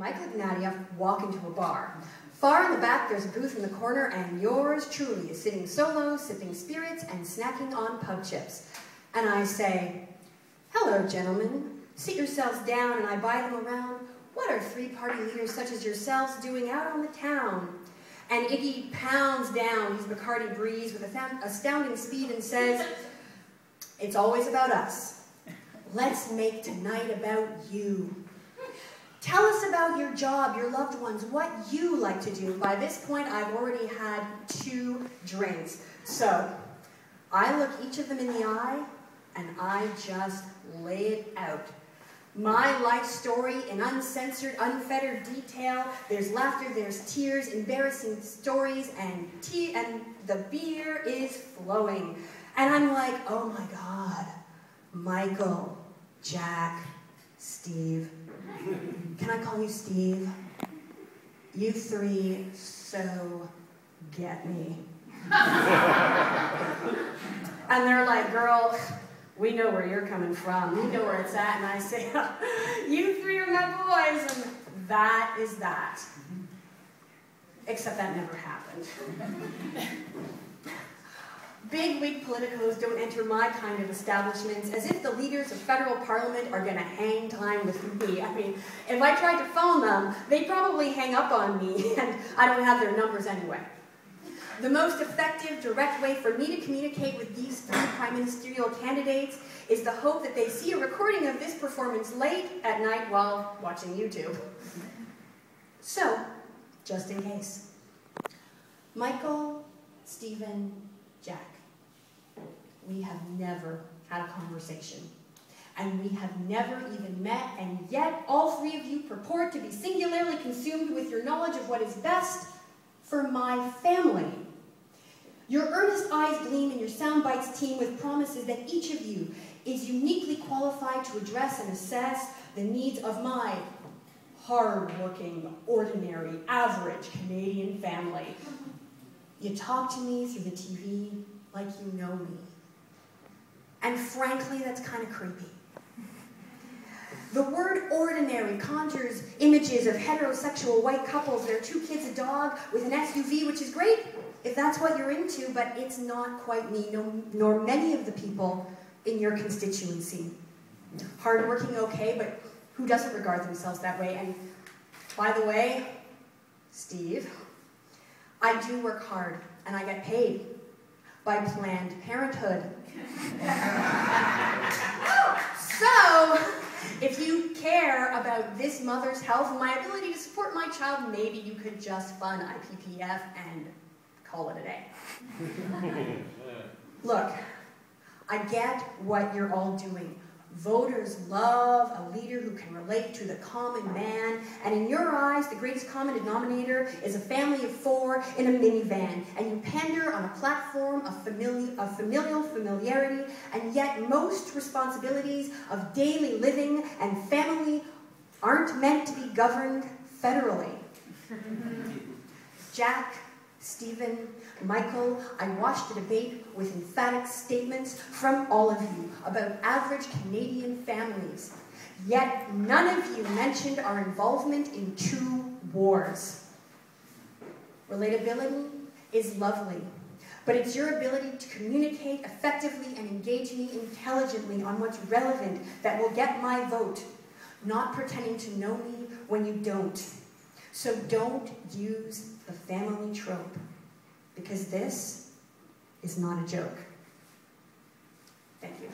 Michael and Nadia walk into a bar. Far in the back, there's a booth in the corner, and yours truly is sitting solo, sipping spirits and snacking on pub chips. And I say, "Hello, gentlemen. Sit yourselves down," and I buy them around. "What are three-party leaders such as yourselves doing out on the town?" And Iggy pounds down his Bacardi Breeze with astounding speed and says, "It's always about us. Let's make tonight about you. Tell us about your job, your loved ones, what you like to do." By this point, I've already had 2 drinks. So I look each of them in the eye, and I just lay it out. My life story in uncensored, unfettered detail. There's laughter, there's tears, embarrassing stories, and the beer is flowing. And I'm like, oh my God, Michael, Jack, Steve. Can I call you Steve? You 3 so get me. And they're like, "Girl, we know where you're coming from. We know where it's at." And I say, "You 3 are my boys," and that is that. Except that never happened. Big-wig politicos don't enter my kind of establishments as if the leaders of federal parliament are going to hang time with me. I mean, if I tried to phone them, they'd probably hang up on me, and I don't have their numbers anyway. The most effective, direct way for me to communicate with these 3 prime ministerial candidates is the hope that they see a recording of this performance late at night while watching YouTube. So, just in case. Michael, Stephen, Jack. We have never had a conversation. And we have never even met, and yet all 3 of you purport to be singularly consumed with your knowledge of what is best for my family. Your earnest eyes gleam in your soundbites team with promises that each of you is uniquely qualified to address and assess the needs of my hard-working, ordinary, average Canadian family. You talk to me through the TV like you know me. And frankly, that's kind of creepy. The word ordinary conjures images of heterosexual white couples, their 2 kids, a dog with an SUV, which is great if that's what you're into, but it's not quite me, nor many of the people in your constituency. Hardworking, okay, but who doesn't regard themselves that way? And by the way, Steve, I do work hard, and I get paid by Planned Parenthood. So, if you care about this mother's health and my ability to support my child, maybe you could just fund IPPF and call it a day. Look, I get what you're all doing. Voters love a leader who can relate to the common man, and in your eyes, the greatest common denominator is a family of 4 in a minivan, and you pander on a platform of familial familiarity, and yet most responsibilities of daily living and family aren't meant to be governed federally. Jack, Stephen, Michael, I watched the debate with emphatic statements from all of you about average Canadian families. Yet none of you mentioned our involvement in 2 wars. Relatability is lovely, but it's your ability to communicate effectively and engage me intelligently on what's relevant that will get my vote, not pretending to know me when you don't. So don't use the family trope, because this is not a joke. Thank you.